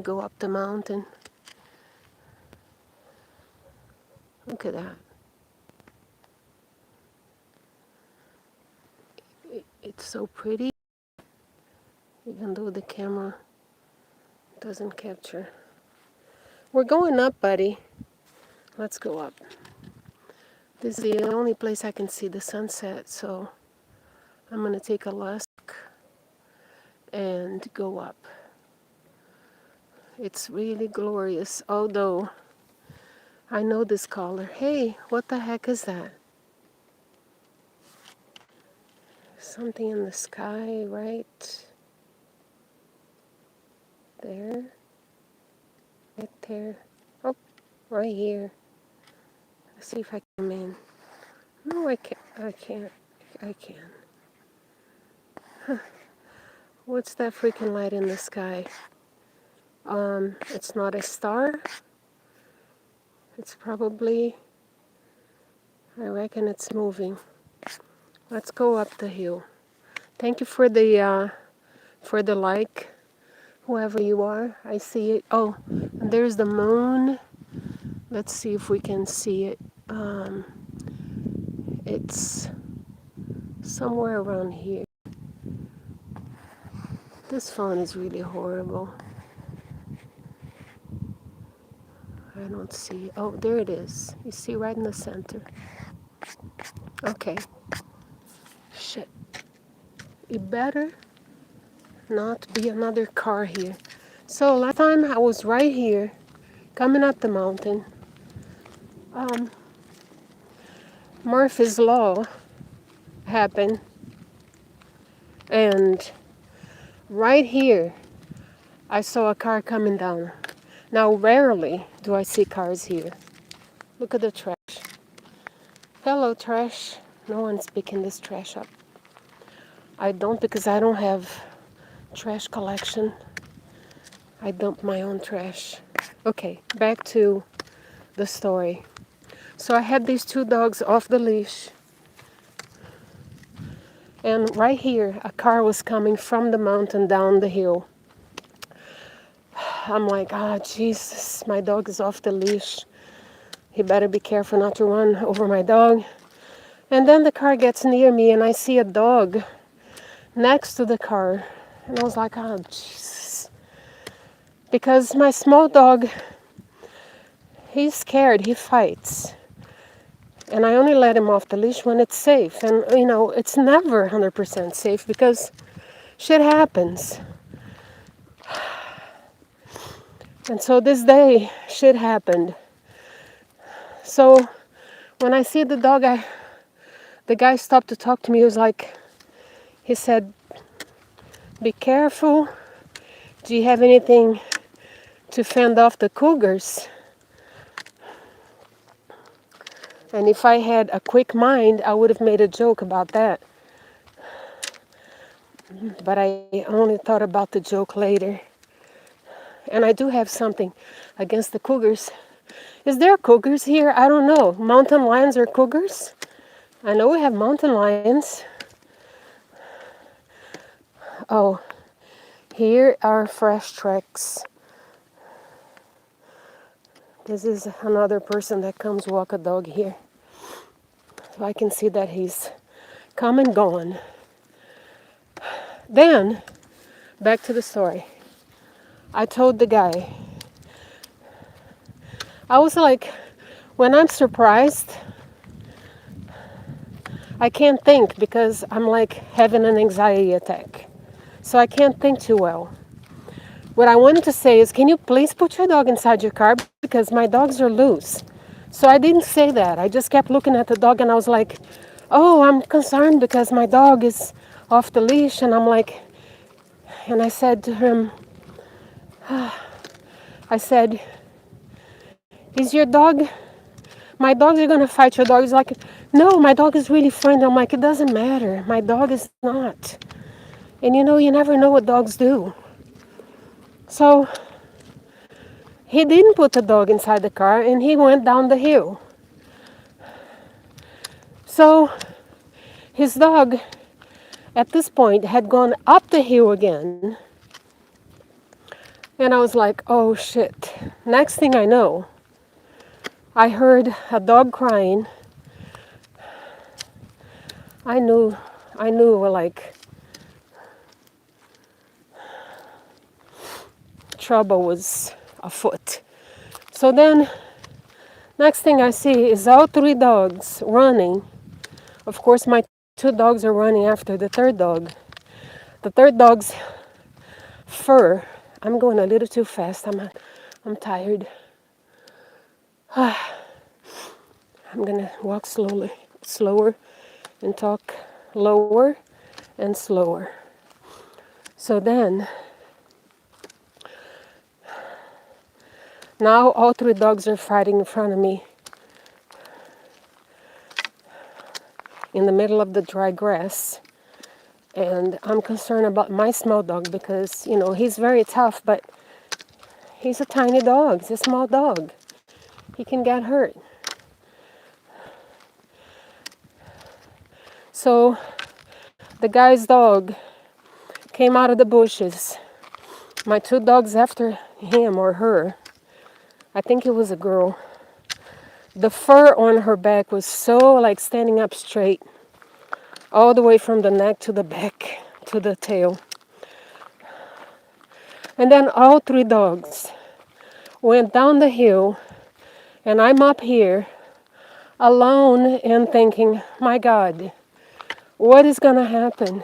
Go up the mountain. Look at that. It's so pretty, even though the camera doesn't capture. We're going up, buddy. Let's go up. This is the only place I can see the sunset, so I'm gonna take a last look and go up. It's really glorious, although I know this color. Hey, what the heck is that? Something in the sky right there. Right there. Oh, right here. Let's see if I can come in. No, I can't. I can't. I can. What's that freaking light in the sky? It's not a star. It's probably, I reckon it's moving. Let's go up the hill. Thank you for the like, whoever you are. I see it. Oh, and there's the moon. Let's see if we can see it. It's somewhere around here. This phone is really horrible. I don't see. Oh, there it is. You see right in the center. Okay. Shit. It better not be another car here. So last time I was right here, coming up the mountain. Murphy's Law happened, and right here, I saw a car coming down. Now, rarely do I see cars here. Look at the trash. Hello, trash. No one's picking this trash up. I don't, because I don't have trash collection. I dump my own trash. Okay, back to the story. So I had these two dogs off the leash. And right here, a car was coming from the mountain down the hill. I'm like, Jesus, my dog is off the leash. He better be careful not to run over my dog. And then the car gets near me and I see a dog next to the car. And I was like, Jesus. Because my small dog, he's scared, he fights. And I only let him off the leash when it's safe. And, it's never 100% safe because shit happens. And so this day, shit happened. So when I see the dog, the guy stopped to talk to me. He said, be careful. Do you have anything to fend off the cougars? And if I had a quick mind, I would have made a joke about that. But I only thought about the joke later. And I do have something against the cougars. Is there cougars here? I don't know. Mountain lions or cougars? I know we have mountain lions. Oh, here are fresh tracks. This is another person that comes walk a dog here. So I can see that he's come and gone. Then, back to the story. I told the guy, I was like, when I'm surprised, I can't think because I'm like having an anxiety attack. So I can't think too well. What I wanted to say is, can you please put your dog inside your car because my dogs are loose. So I didn't say that. I just kept looking at the dog and I was like, oh, I'm concerned because my dog is off the leash. And and I said to him, I said, is your dog, my dogs are going to fight your dog? He's like, no, my dog is really friendly. I'm like, it doesn't matter. My dog is not. And you never know what dogs do. So he didn't put the dog inside the car and he went down the hill. So his dog at this point had gone up the hill again. And I was like, oh shit. Next thing I know, I heard a dog crying. I knew like trouble was afoot. So then, next thing I see is all three dogs running. Of course, my two dogs are running after the third dog. The third dog's fur. I'm going a little too fast. I'm tired. I'm gonna walk slower, and talk lower and slower. So then, now all three dogs are fighting in front of me in the middle of the dry grass. And I'm concerned about my small dog because, he's very tough, but he's a tiny dog. He's a small dog. He can get hurt. So the guy's dog came out of the bushes. My two dogs after him or her. I think it was a girl. The fur on her back was so like standing up straight, all the way from the neck to the back to the tail. And then all three dogs went down the hill, and I'm up here alone and thinking, my God, what is going to happen?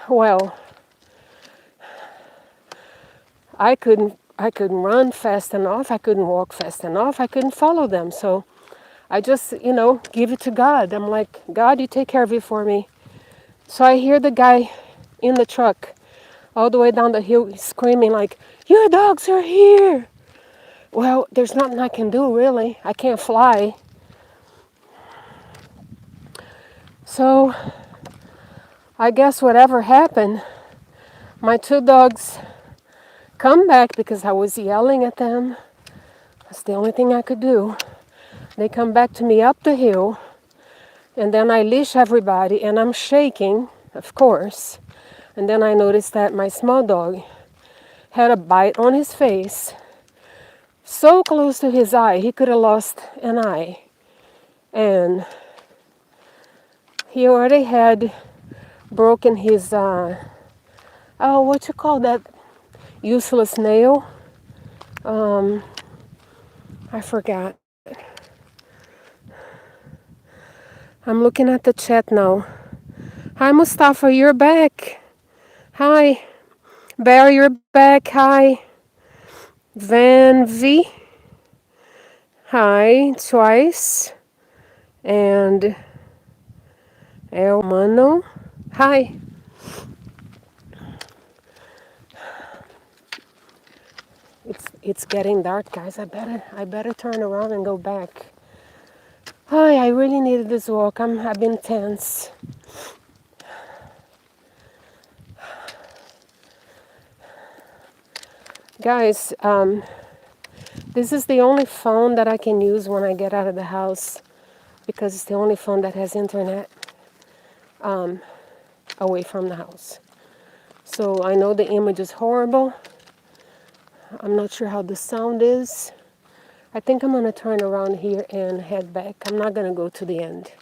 Well, I couldn't run fast enough. I couldn't walk fast enough. I couldn't follow them. So I just, give it to God. I'm like, God, you take care of it for me. So I hear the guy in the truck all the way down the hill screaming like, your dogs are here. Well, there's nothing I can do, really. I can't fly. So I guess whatever happened, my two dogs come back because I was yelling at them. That's the only thing I could do. They come back to me up the hill, and then I leash everybody, and I'm shaking, of course. And then I noticed that my small dog had a bite on his face, so close to his eye, he could have lost an eye. And he already had broken his, what you call that useless nail? I forgot. I'm looking at the chat now. Hi, Mustafa, you're back. Hi. Barry, you're back. Hi. Van V. Hi, twice. And El Mano. Hi. It's getting dark, guys. I better turn around and go back. Hi, I really needed this walk. I've been tense. Guys, this is the only phone that I can use when I get out of the house because it's the only phone that has internet away from the house. So I know the image is horrible. I'm not sure how the sound is. I think I'm going to turn around here and head back. I'm not going to go to the end.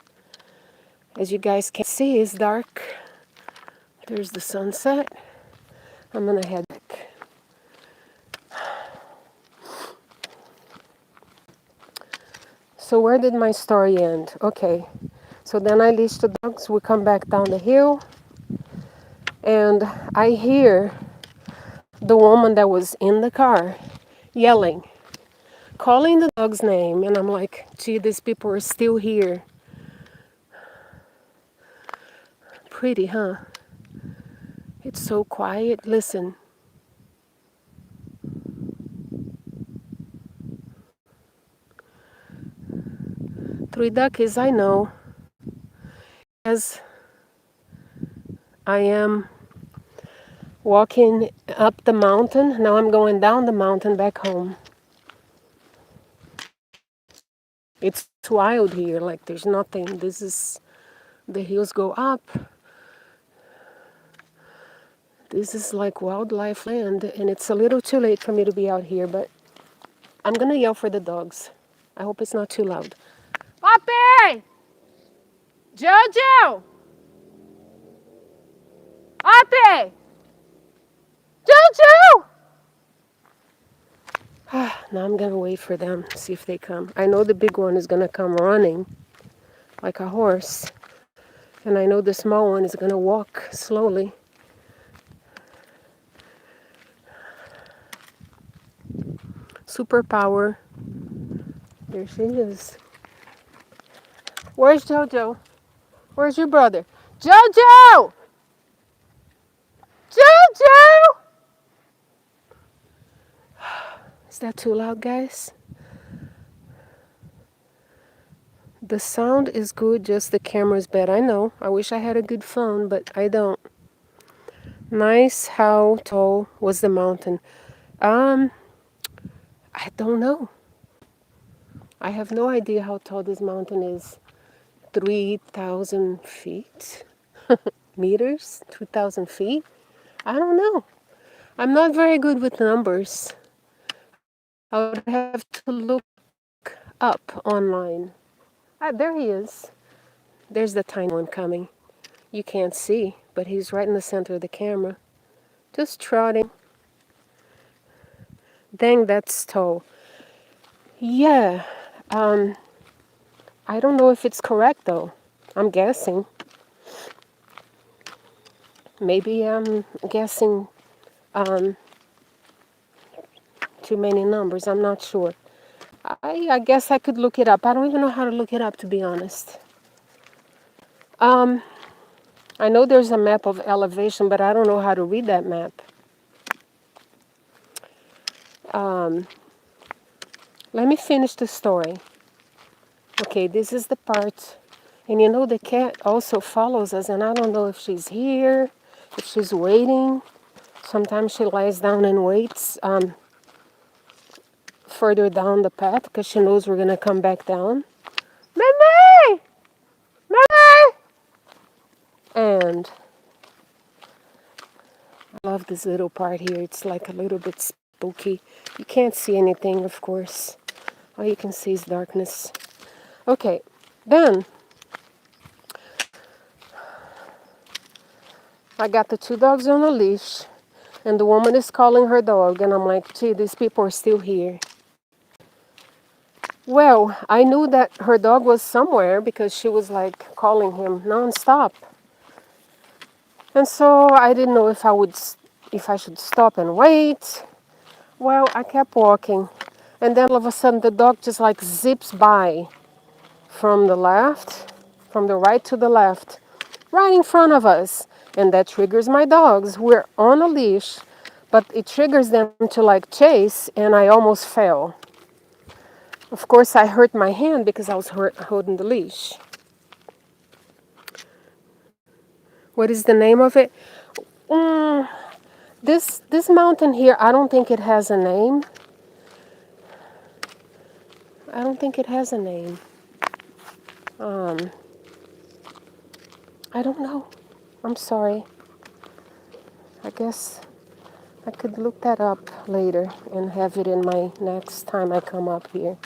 As you guys can see, it's dark. There's the sunset. I'm going to head back. So where did my story end? Okay. So then I leash the dogs. We come back down the hill. And I hear the woman that was in the car yelling, calling the dog's name. And I'm like, gee, these people are still here. Pretty, huh? It's so quiet. Listen. Three duckies, I know. As I am walking up the mountain, now I'm going down the mountain back home. It's wild here, like there's nothing. The hills go up. This is like wildlife land, and it's a little too late for me to be out here, but I'm gonna yell for the dogs. I hope it's not too loud. Poppy! Jojo! Poppy! Jojo! Now I'm gonna wait for them, see if they come. I know the big one is gonna come running like a horse, and I know the small one is gonna walk slowly. Superpower. There she is. Where's Jojo? Where's your brother? Jojo! Jojo! Is that too loud, guys? The sound is good, just the camera's bad. I know. I wish I had a good phone, but I don't. Nice. How tall was the mountain? I don't know. I have no idea how tall this mountain is. 3,000 feet? Meters? 2,000 feet? I don't know. I'm not very good with numbers. I would have to look up online. There he is. There's the tiny one coming. You can't see, but he's right in the center of the camera. Just trotting. Dang, that's tall. Yeah. I don't know if it's correct though. I'm guessing. Maybe I'm guessing too many numbers. I'm not sure. I guess I could look it up. I don't even know how to look it up, to be honest. I know there's a map of elevation, but I don't know how to read that map. Let me finish the story. Okay, this is the part. And you know, the cat also follows us, and I don't know if she's here, if she's waiting. Sometimes she lies down and waits further down the path because she knows we're going to come back down. Mimi! Mimi! And I love this little part here. It's like a little bit spooky. You can't see anything, of course. All you can see is darkness. Okay, then I got the two dogs on a leash, and the woman is calling her dog, and I'm like, gee, these people are still here. Well, I knew that her dog was somewhere because she was like calling him nonstop. And so I didn't know if I should stop and wait. Well, I kept walking, and then all of a sudden the dog just like zips by from the left, from the right to the left, right in front of us. And that triggers my dogs. We're on a leash, but it triggers them to like chase, and I almost fell. Of course, I hurt my hand because I was holding the leash. What is the name of it? This mountain here, I don't think it has a name. I don't think it has a name. I don't know. I'm sorry. I guess I could look that up later and have it in my next time I come up here.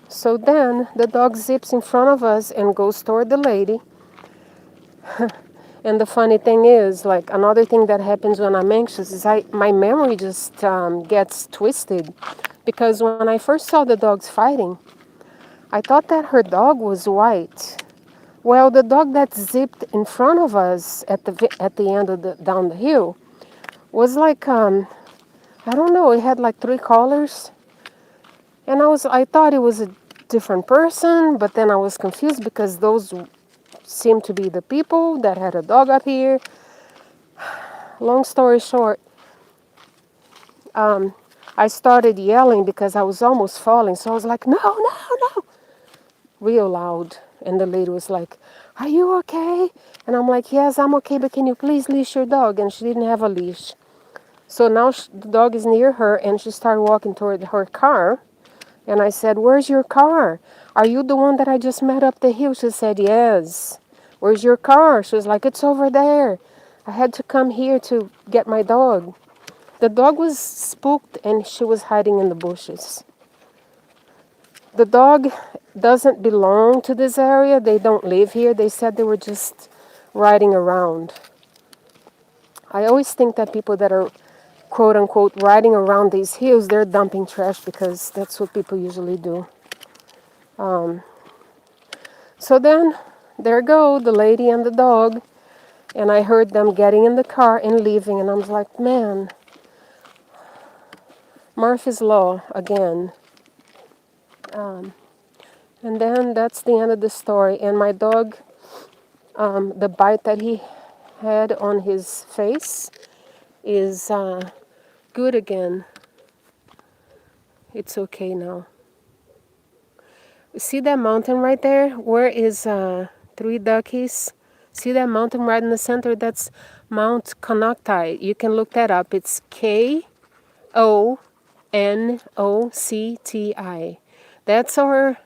So then the dog zips in front of us and goes toward the lady. And the funny thing is, like another thing that happens when I'm anxious is my memory just gets twisted. Because when I first saw the dogs fighting, I thought that her dog was white. Well, the dog that zipped in front of us at the end of down the hill was like I don't know. It had like 3 collars, and I thought it was a different person, but then I was confused because those seemed to be the people that had a dog up here. Long story short, I started yelling because I was almost falling. So I was like, no, no, no, real loud. And the lady was like, are you okay? And I'm like, yes, I'm okay, but can you please leash your dog? And she didn't have a leash. So now the dog is near her, and she started walking toward her car. And I said, where's your car? Are you the one that I just met up the hill? She said, yes. Where's your car? She was like, it's over there. I had to come here to get my dog. The dog was spooked and she was hiding in the bushes. The dog doesn't belong to this area. They don't live here. They said they were just riding around. I always think that people that are quote unquote riding around these hills, they're dumping trash because that's what people usually do. So then there go the lady and the dog, and I heard them getting in the car and leaving, and I was like, man, Murphy's Law again. And then that's the end of the story. And my dog, the bite that he had on his face is good again. It's okay now. See that mountain right there? Where is Three Duckies? See that mountain right in the center? That's Mount Konocti. You can look that up. It's Konocti. That's our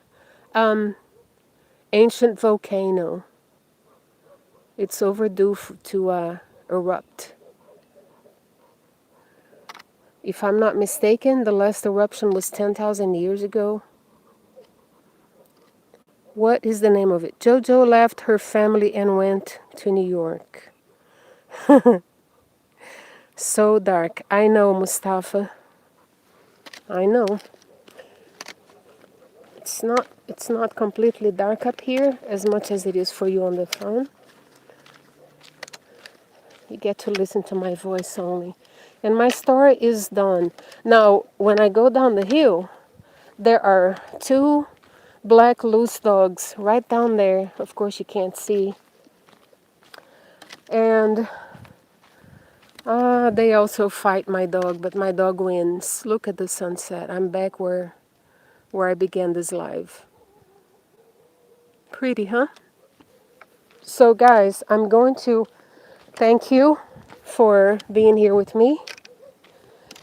ancient volcano. It's overdue to erupt. If I'm not mistaken, the last eruption was 10,000 years ago. What is the name of it? Jojo left her family and went to New York. So dark. I know, Mustafa. I know. It's not completely dark up here as much as it is for you on the phone. You get to listen to my voice only. And my story is done. Now, when I go down the hill, there are two black loose dogs right down there. Of course, you can't see. And they also fight my dog, but my dog wins. Look at the sunset. I'm back where I began this live. Pretty, huh? So guys, I'm going to thank you for being here with me.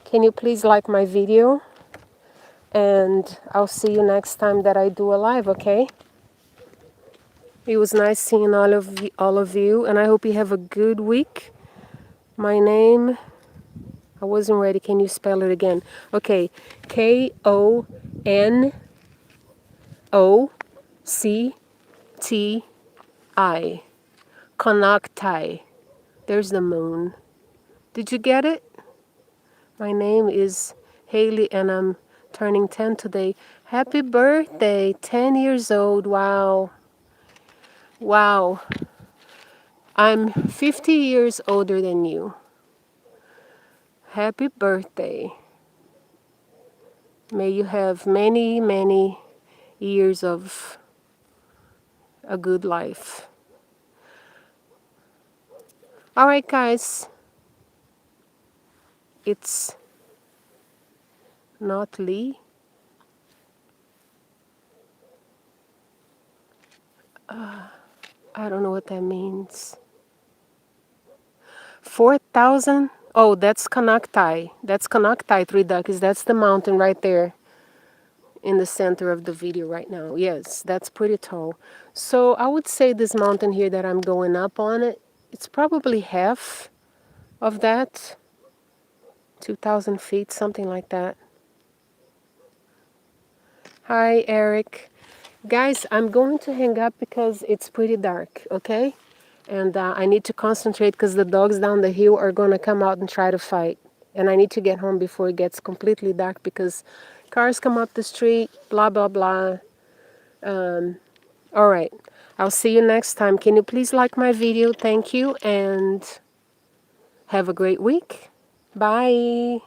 Can you please like my video? And I'll see you next time that I do a live, okay? It was nice seeing all of you, and I hope you have a good week. My name, I wasn't ready. Can you spell it again? Okay, Konocti. Konocti. There's the moon. Did you get it? My name is Haley and I'm turning 10 today. Happy birthday, 10 years old. Wow. Wow. I'm 50 years older than you. Happy birthday. May you have many, many years of a good life. All right, guys. It's not Lee. I don't know what that means. 4,000? Oh, that's Konocti. That's Konocti, Three Duckies. That's the mountain right there in the center of the video right now. Yes, that's pretty tall. So I would say this mountain here that I'm going up on it, it's probably half of that. 2,000 feet, something like that. Hi, Eric. Guys, I'm going to hang up because it's pretty dark, okay? And I need to concentrate because the dogs down the hill are going to come out and try to fight. And I need to get home before it gets completely dark because cars come up the street, blah, blah, blah. All right. I'll see you next time. Can you please like my video? Thank you. And have a great week. Bye.